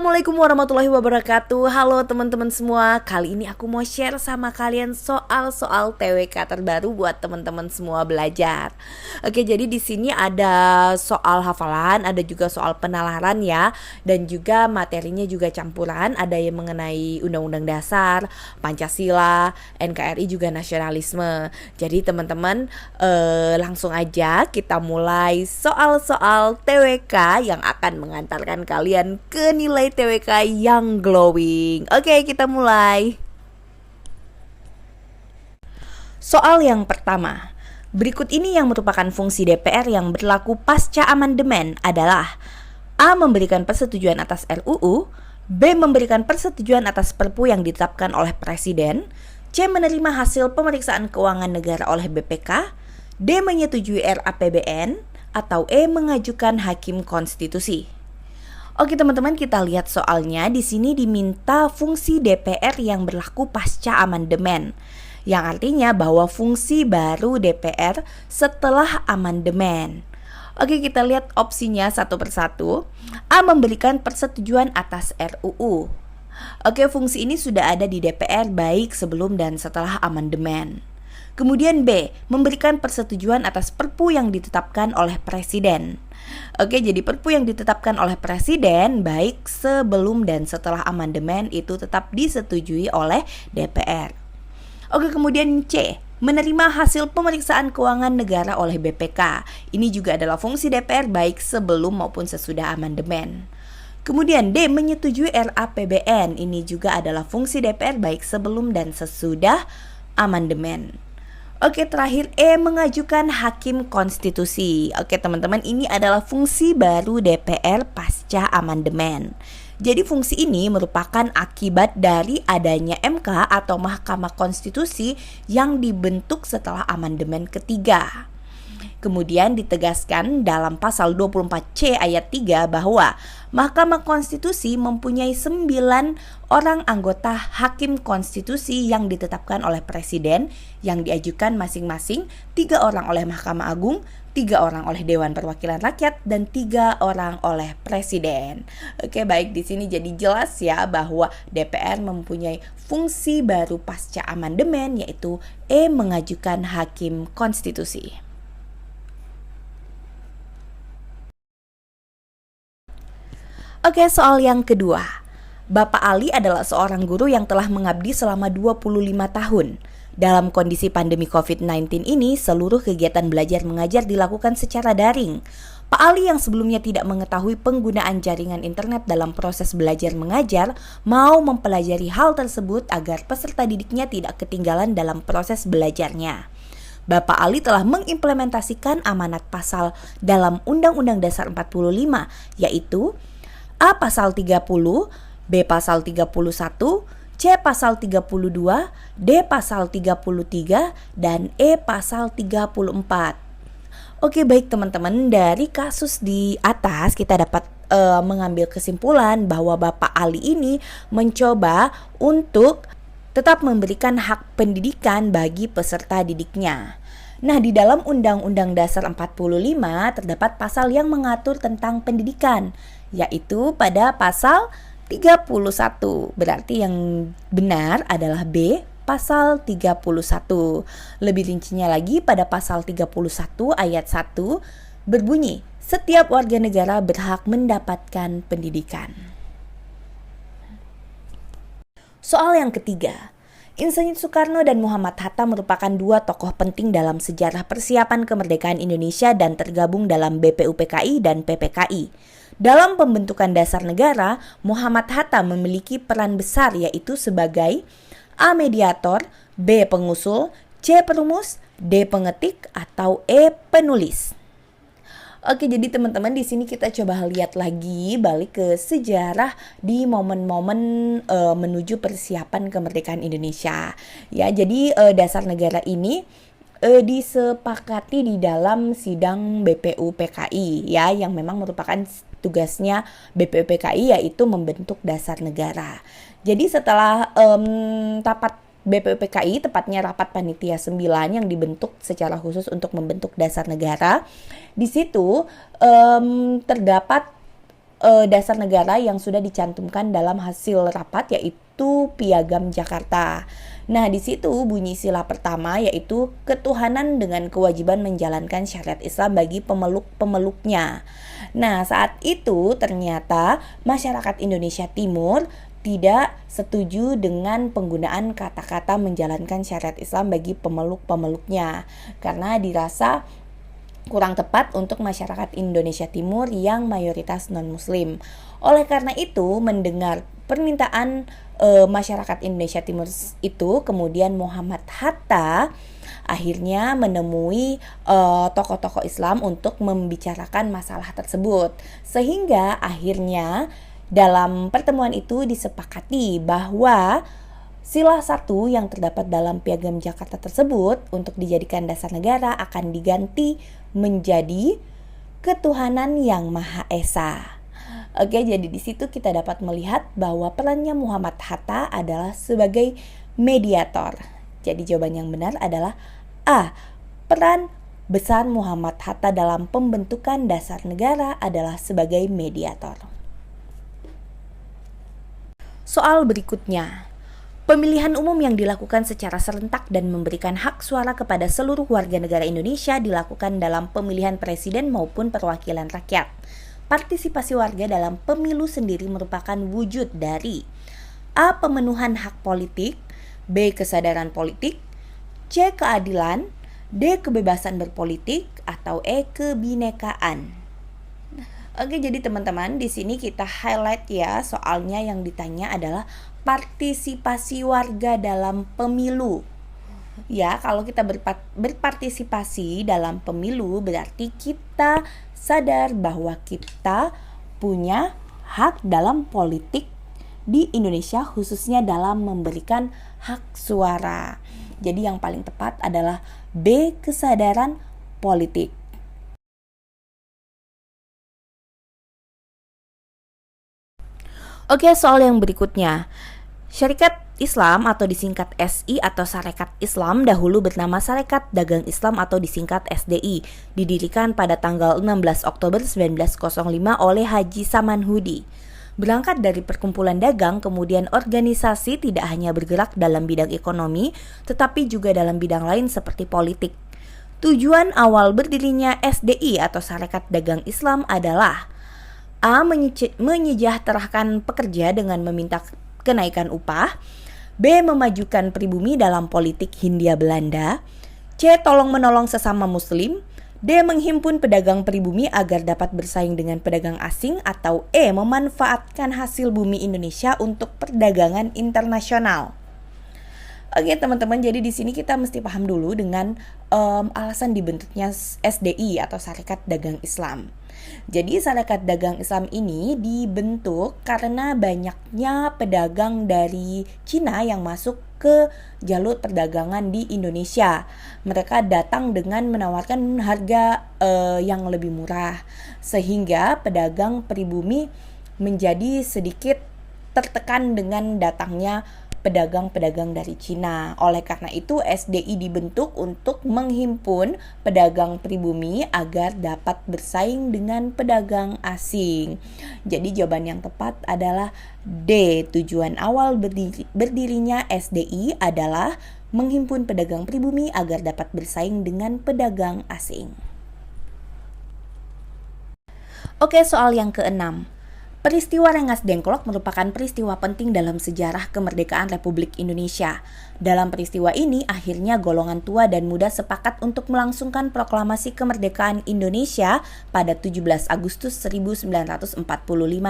Assalamualaikum warahmatullahi wabarakatuh. Halo teman-teman semua. Kali ini aku mau share sama kalian soal-soal TWK terbaru buat teman-teman semua belajar. Oke, jadi di sini ada soal hafalan, ada juga soal penalaran ya, dan juga materinya juga campuran. Ada yang mengenai Undang-Undang Dasar, Pancasila, NKRI juga nasionalisme. Jadi teman-teman langsung aja kita mulai soal-soal TWK yang akan mengantarkan kalian ke nilai TWK yang glowing. Oke, kita mulai. Soal yang pertama. Berikut ini yang merupakan fungsi DPR yang berlaku pasca amandemen adalah: A. Memberikan persetujuan atas RUU, B. Memberikan persetujuan atas Perpu yang ditetapkan oleh Presiden, C. Menerima hasil pemeriksaan keuangan negara oleh BPK, D. Menyetujui RAPBN, atau E. Mengajukan Hakim Konstitusi. Oke teman-teman, kita lihat soalnya. Di sini diminta fungsi DPR yang berlaku pasca amandemen, yang artinya bahwa fungsi baru DPR setelah amandemen. Oke, kita lihat opsinya satu persatu. A. Memberikan persetujuan atas RUU. Oke, fungsi ini sudah ada di DPR baik sebelum dan setelah amandemen. Kemudian B. Memberikan persetujuan atas Perpu yang ditetapkan oleh Presiden. Oke, jadi Perpu yang ditetapkan oleh Presiden baik sebelum dan setelah amandemen itu tetap disetujui oleh DPR. Oke, kemudian C. Menerima hasil pemeriksaan keuangan negara oleh BPK. Ini juga adalah fungsi DPR baik sebelum maupun sesudah amandemen. Kemudian D. Menyetujui RAPBN. Ini juga adalah fungsi DPR baik sebelum dan sesudah amandemen. Oke, terakhir E. Mengajukan Hakim Konstitusi. Oke teman-teman, ini adalah fungsi baru DPR pasca amandemen. Jadi fungsi ini merupakan akibat dari adanya MK atau Mahkamah Konstitusi yang dibentuk setelah amandemen ketiga. Kemudian ditegaskan dalam pasal 24C ayat 3 bahwa Mahkamah Konstitusi mempunyai 9 orang anggota Hakim Konstitusi yang ditetapkan oleh Presiden, yang diajukan masing-masing 3 orang oleh Mahkamah Agung, 3 orang oleh Dewan Perwakilan Rakyat, dan 3 orang oleh Presiden. Oke, baik, di sini jadi jelas ya bahwa DPR mempunyai fungsi baru pasca amandemen, yaitu E. Mengajukan Hakim Konstitusi. Oke, soal yang kedua. Bapak Ali adalah seorang guru yang telah mengabdi selama 25 tahun. Dalam kondisi pandemi COVID-19 ini, seluruh kegiatan belajar mengajar dilakukan secara daring. Pak Ali yang sebelumnya tidak mengetahui penggunaan jaringan internet dalam proses belajar mengajar, mau mempelajari hal tersebut agar peserta didiknya tidak ketinggalan dalam proses belajarnya. Bapak Ali telah mengimplementasikan amanat pasal dalam Undang-Undang Dasar 45, yaitu A. Pasal 30, B. Pasal 31, C. Pasal 32, D. Pasal 33, dan E. Pasal 34. Oke, baik teman-teman, dari kasus di atas kita dapat mengambil kesimpulan bahwa Bapak Ali ini mencoba untuk tetap memberikan hak pendidikan bagi peserta didiknya. Nah, di dalam Undang-Undang Dasar 45 terdapat pasal yang mengatur tentang pendidikan, yaitu pada pasal 31. Berarti yang benar adalah B, pasal 31. Lebih rincinya lagi pada pasal 31 ayat 1 berbunyi, setiap warga negara berhak mendapatkan pendidikan. Soal yang ketiga. Insinyur Soekarno dan Muhammad Hatta merupakan dua tokoh penting dalam sejarah persiapan kemerdekaan Indonesia dan tergabung dalam BPUPKI dan PPKI. Dalam pembentukan dasar negara, Muhammad Hatta memiliki peran besar, yaitu sebagai A. Mediator, B. Pengusul, C. Perumus, D. Pengetik, atau E. Penulis. Oke, jadi teman-teman di sini kita coba lihat lagi balik ke sejarah di momen-momen menuju persiapan kemerdekaan Indonesia. Ya, jadi dasar negara ini disepakati di dalam sidang BPUPKI ya, yang memang merupakan tugasnya BPUPKI, yaitu membentuk dasar negara. Jadi setelah rapat BPUPKI, tepatnya rapat panitia 9 yang dibentuk secara khusus untuk membentuk dasar negara, di situ terdapat dasar negara yang sudah dicantumkan dalam hasil rapat, yaitu Piagam Jakarta. Nah, di situ bunyi sila pertama yaitu ketuhanan dengan kewajiban menjalankan syariat Islam bagi pemeluk-pemeluknya. Nah, saat itu ternyata masyarakat Indonesia Timur tidak setuju dengan penggunaan kata-kata menjalankan syariat Islam bagi pemeluk-pemeluknya karena dirasa kurang tepat untuk masyarakat Indonesia Timur yang mayoritas non-muslim. Oleh karena itu, mendengar permintaan masyarakat Indonesia Timur itu, kemudian Muhammad Hatta akhirnya menemui tokoh-tokoh Islam untuk membicarakan masalah tersebut. Sehingga akhirnya dalam pertemuan itu disepakati bahwa sila 1 yang terdapat dalam Piagam Jakarta tersebut untuk dijadikan dasar negara akan diganti menjadi ketuhanan yang Maha Esa. Oke, jadi di situ kita dapat melihat bahwa perannya Muhammad Hatta adalah sebagai mediator. Jadi jawaban yang benar adalah A. Peran besar Muhammad Hatta dalam pembentukan dasar negara adalah sebagai mediator. Soal berikutnya, pemilihan umum yang dilakukan secara serentak dan memberikan hak suara kepada seluruh warga negara Indonesia dilakukan dalam pemilihan presiden maupun perwakilan rakyat. Partisipasi warga dalam pemilu sendiri merupakan wujud dari A. Pemenuhan hak politik, B. Kesadaran politik, C. Keadilan, D. Kebebasan berpolitik, atau E. Kebinekaan. Oke, jadi teman-teman, di sini kita highlight ya, soalnya yang ditanya adalah partisipasi warga dalam pemilu. Ya, kalau kita berpartisipasi dalam pemilu berarti kita sadar bahwa kita punya hak dalam politik di Indonesia, khususnya dalam memberikan hak suara. Jadi yang paling tepat adalah B. Kesadaran politik. Oke, soal yang berikutnya. Syarikat Islam atau disingkat SI atau Sarekat Islam dahulu bernama Sarekat Dagang Islam atau disingkat SDI, didirikan pada tanggal 16 Oktober 1905 oleh Haji Samanhudi. Berangkat dari perkumpulan dagang, kemudian organisasi tidak hanya bergerak dalam bidang ekonomi, tetapi juga dalam bidang lain seperti politik. Tujuan awal berdirinya SDI atau Sarekat Dagang Islam adalah A. Menyejahterakan pekerja dengan meminta kenaikan upah, B. Memajukan pribumi dalam politik Hindia Belanda, C. Tolong-menolong sesama muslim, D. Menghimpun pedagang pribumi agar dapat bersaing dengan pedagang asing, atau E. Memanfaatkan hasil bumi Indonesia untuk perdagangan internasional. Oke teman-teman, jadi di sini kita mesti paham dulu dengan alasan dibentuknya SDI atau Sarekat Dagang Islam. Jadi Sarekat Dagang Islam ini dibentuk karena banyaknya pedagang dari Cina yang masuk ke jalur perdagangan di Indonesia. Mereka datang dengan menawarkan harga yang lebih murah, sehingga pedagang pribumi menjadi sedikit tertekan dengan datangnya pedagang-pedagang dari Cina. Oleh karena itu SDI dibentuk untuk menghimpun pedagang pribumi agar dapat bersaing dengan pedagang asing. Jadi jawaban yang tepat adalah D. Tujuan awal berdirinya SDI adalah menghimpun pedagang pribumi agar dapat bersaing dengan pedagang asing. Oke, soal yang keenam. Peristiwa Rengas Dengklok merupakan peristiwa penting dalam sejarah kemerdekaan Republik Indonesia. Dalam peristiwa ini, akhirnya golongan tua dan muda sepakat untuk melangsungkan proklamasi kemerdekaan Indonesia pada 17 Agustus 1945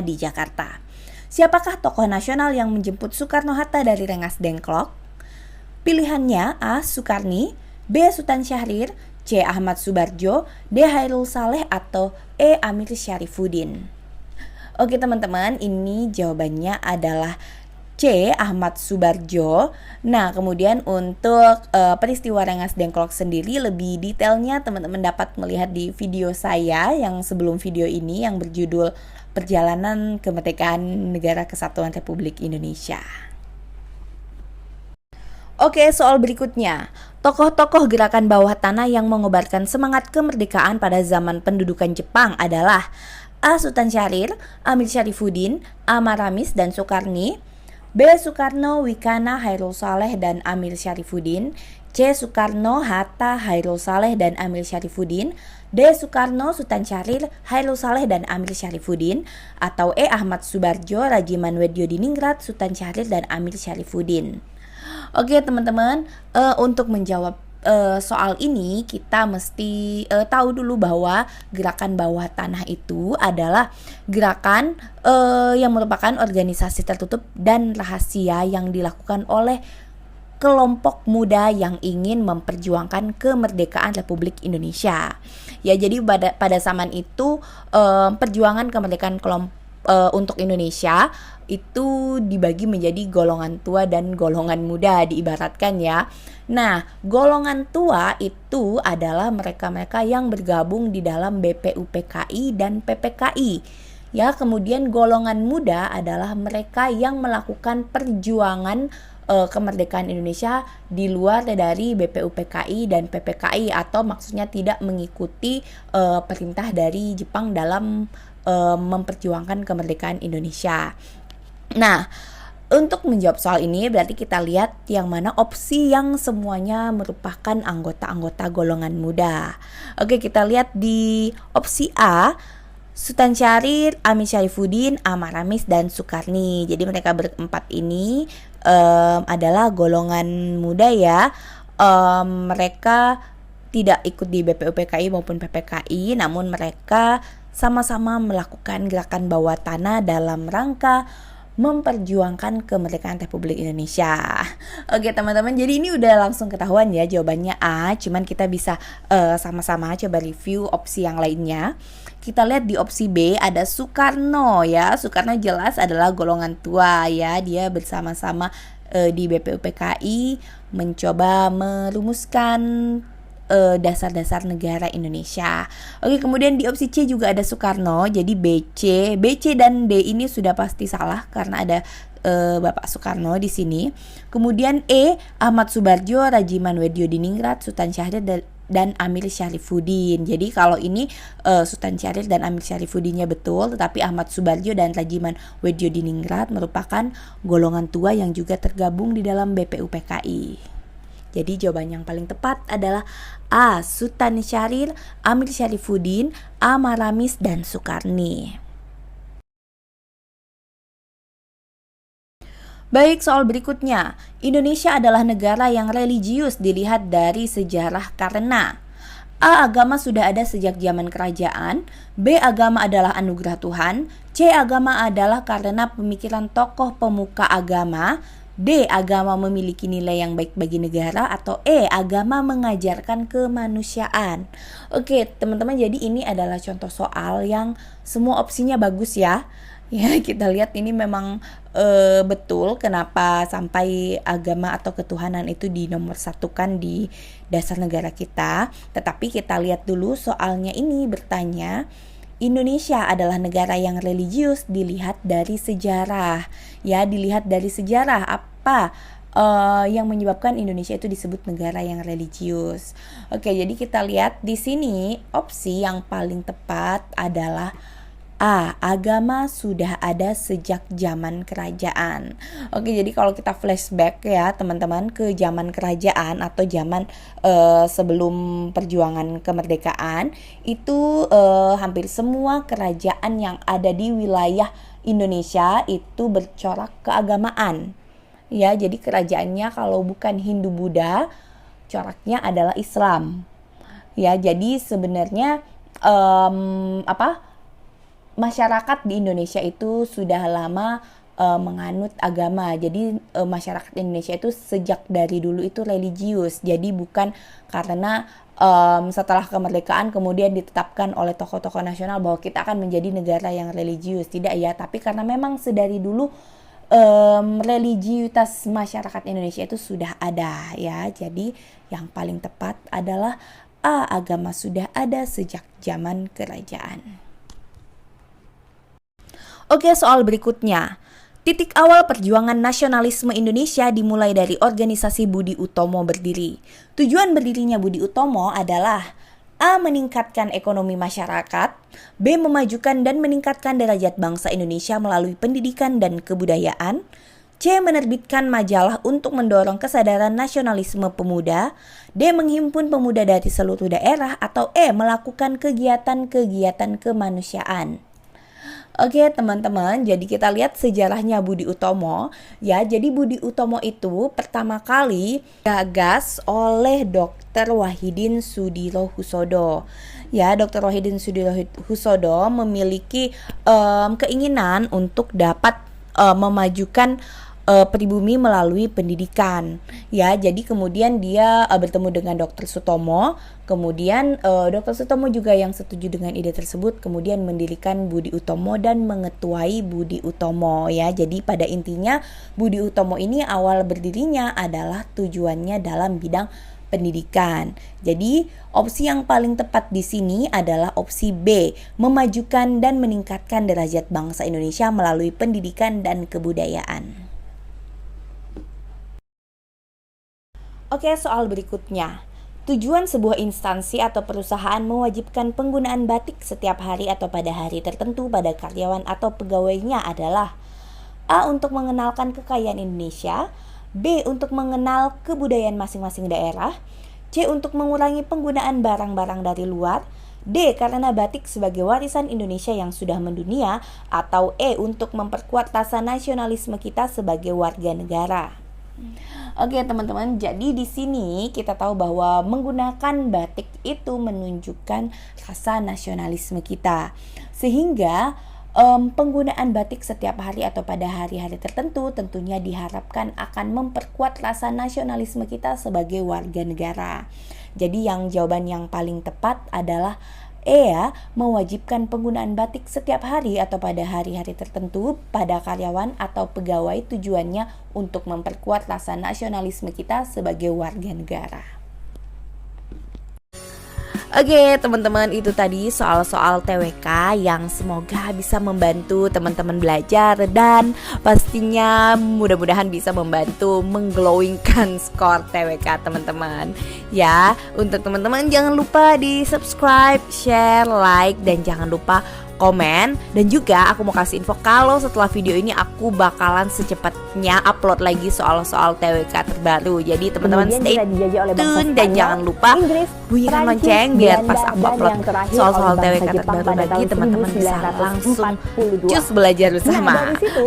di Jakarta. Siapakah tokoh nasional yang menjemput Soekarno-Hatta dari Rengas Dengklok? Pilihannya A. Soekarni, B. Sultan Syahrir, C. Ahmad Subarjo, D. Hairul Saleh, atau E. Amir Syarifuddin. Oke teman-teman, ini jawabannya adalah C. Ahmad Subarjo. Nah, kemudian untuk peristiwa Rengas Dengklok sendiri lebih detailnya teman-teman dapat melihat di video saya yang sebelum video ini yang berjudul Perjalanan Kemerdekaan Negara Kesatuan Republik Indonesia. Oke, soal berikutnya. Tokoh-tokoh gerakan bawah tanah yang mengobarkan semangat kemerdekaan pada zaman pendudukan Jepang adalah A. Sultan Syahrir, Amir Syarifuddin, A. Maramis dan Soekarni, B. Soekarno, Wikana, Hairul Saleh dan Amir Syarifuddin, C. Soekarno, Hatta, Hairul Saleh dan Amir Syarifuddin, D. Soekarno, Sultan Syahrir, Hairul Saleh dan Amir Syarifuddin, atau E. Ahmad Subarjo, Rajiman Wedyodiningrat, Sultan Syahrir dan Amir Syarifuddin. Oke teman-teman, untuk menjawab soal ini kita mesti tahu dulu bahwa gerakan bawah tanah itu adalah gerakan yang merupakan organisasi tertutup dan rahasia yang dilakukan oleh kelompok muda yang ingin memperjuangkan kemerdekaan Republik Indonesia. Ya, jadi pada zaman itu perjuangan kemerdekaan untuk Indonesia itu dibagi menjadi golongan tua dan golongan muda, diibaratkan ya. Nah, golongan tua itu adalah mereka-mereka yang bergabung di dalam BPUPKI dan PPKI. Ya, kemudian golongan muda adalah mereka yang melakukan perjuangan kemerdekaan Indonesia di luar dari BPUPKI dan PPKI, atau maksudnya tidak mengikuti perintah dari Jepang dalam memperjuangkan kemerdekaan Indonesia. Nah, untuk menjawab soal ini berarti kita lihat yang mana opsi yang semuanya merupakan anggota-anggota golongan muda. Oke, kita lihat di opsi A, Sultan Syahrir, Amir Syarifuddin, A. Maramis dan Soekarni. Jadi mereka berempat ini adalah golongan muda ya. Mereka tidak ikut di BPUPKI maupun PPKI, namun mereka sama-sama melakukan gerakan bawah tanah dalam rangka memperjuangkan kemerdekaan Republik Indonesia. Oke teman-teman, jadi ini udah langsung ketahuan ya jawabannya A. Cuman kita bisa sama-sama coba review opsi yang lainnya. Kita lihat di opsi B ada Soekarno ya. Soekarno jelas adalah golongan tua ya. Dia bersama-sama di BPUPKI mencoba merumuskan dasar-dasar negara Indonesia. Oke, kemudian di opsi C juga ada Soekarno. Jadi BC dan D ini sudah pasti salah karena ada Bapak Soekarno di sini. Kemudian E, Ahmad Subarjo, Rajiman Wedyodiningrat, Sultan Syahrir dan Amir Syarifuddin. Jadi kalau ini Sultan Syahrir dan Amir Syarifuddinnya betul, tetapi Ahmad Subarjo dan Rajiman Wedyodiningrat merupakan golongan tua yang juga tergabung di dalam BPUPKI. Jadi jawaban yang paling tepat adalah A. Sultan Syahrir, Amir Syarifuddin, A. Maramis dan Soekarni. Baik, soal berikutnya. Indonesia adalah negara yang religius dilihat dari sejarah karena A. Agama sudah ada sejak zaman kerajaan, B. Agama adalah anugerah Tuhan, C. Agama adalah karena pemikiran tokoh pemuka agama, D. Agama memiliki nilai yang baik bagi negara, atau E. Agama mengajarkan kemanusiaan. Oke teman-teman, jadi ini adalah contoh soal yang semua opsinya bagus ya. Ya, kita lihat ini memang betul kenapa sampai agama atau ketuhanan itu dinomorsatukan di dasar negara kita. Tetapi kita lihat dulu soalnya ini bertanya, Indonesia adalah negara yang religius dilihat dari sejarah. Ya, dilihat dari sejarah apa yang menyebabkan Indonesia itu disebut negara yang religius. Oke, jadi kita lihat di sini opsi yang paling tepat adalah A. Agama sudah ada sejak zaman kerajaan. Oke, jadi kalau kita flashback ya teman-teman ke zaman kerajaan atau zaman sebelum perjuangan kemerdekaan, itu hampir semua kerajaan yang ada di wilayah Indonesia itu bercorak keagamaan. Ya, jadi kerajaannya kalau bukan Hindu Buddha, coraknya adalah Islam. Ya, jadi sebenarnya masyarakat di Indonesia itu sudah lama menganut agama. Jadi masyarakat Indonesia itu sejak dari dulu itu religius. Jadi bukan karena setelah kemerdekaan kemudian ditetapkan oleh tokoh-tokoh nasional bahwa kita akan menjadi negara yang religius. Tidak ya, tapi karena memang sedari dulu religiusitas masyarakat Indonesia itu sudah ada ya. Jadi yang paling tepat adalah A. Agama sudah ada sejak zaman kerajaan. Oke, soal berikutnya. Titik awal perjuangan nasionalisme Indonesia dimulai dari organisasi Budi Utomo berdiri. Tujuan berdirinya Budi Utomo adalah A. Meningkatkan ekonomi masyarakat. B. Memajukan dan meningkatkan derajat bangsa Indonesia melalui pendidikan dan kebudayaan. C. Menerbitkan majalah untuk mendorong kesadaran nasionalisme pemuda. D. Menghimpun pemuda dari seluruh daerah. Atau E. Melakukan kegiatan-kegiatan kemanusiaan. Oke teman-teman, jadi kita lihat sejarahnya Budi Utomo ya. Jadi Budi Utomo itu pertama kali gagas oleh Dr. Wahidin Sudirohusodo. Ya, Dr. Wahidin Sudirohusodo memiliki keinginan untuk dapat memajukan pribumi melalui pendidikan ya. Jadi kemudian dia bertemu dengan Dr. Sutomo. Kemudian Dr. Sutomo juga yang setuju dengan ide tersebut, kemudian mendirikan Budi Utomo dan mengetuai Budi Utomo ya. Jadi pada intinya Budi Utomo ini awal berdirinya adalah tujuannya dalam bidang pendidikan. Jadi opsi yang paling tepat di sini adalah opsi B, memajukan dan meningkatkan derajat bangsa Indonesia melalui pendidikan dan kebudayaan. Oke, soal berikutnya. Tujuan sebuah instansi atau perusahaan mewajibkan penggunaan batik setiap hari atau pada hari tertentu pada karyawan atau pegawainya adalah A. Untuk mengenalkan kekayaan Indonesia. B. Untuk mengenal kebudayaan masing-masing daerah. C. Untuk mengurangi penggunaan barang-barang dari luar. D. Karena batik sebagai warisan Indonesia yang sudah mendunia. Atau E. Untuk memperkuat rasa nasionalisme kita sebagai warga negara. Oke teman-teman, jadi di sini kita tahu bahwa menggunakan batik itu menunjukkan rasa nasionalisme kita. Sehingga penggunaan batik setiap hari atau pada hari-hari tertentu tentunya diharapkan akan memperkuat rasa nasionalisme kita sebagai warga negara. Jadi jawaban yang paling tepat adalah E ya, mewajibkan penggunaan batik setiap hari atau pada hari-hari tertentu pada karyawan atau pegawai, tujuannya untuk memperkuat rasa nasionalisme kita sebagai warga negara. Oke teman-teman, itu tadi soal-soal TWK yang semoga bisa membantu teman-teman belajar dan pastinya mudah-mudahan bisa membantu mengglowingkan skor TWK teman-teman. Ya, untuk teman-teman jangan lupa di subscribe, share, like, dan jangan lupa komen. Dan juga aku mau kasih info kalau setelah video ini aku bakalan secepatnya upload lagi soal-soal TWK terbaru. Jadi teman-teman stay tune dan jangan lupa bunyikan lonceng biar pas aku upload soal-soal TWK terbaru lagi teman-teman bisa langsung cus belajar bersama.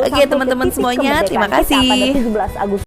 Oke teman-teman semuanya, terima kasih.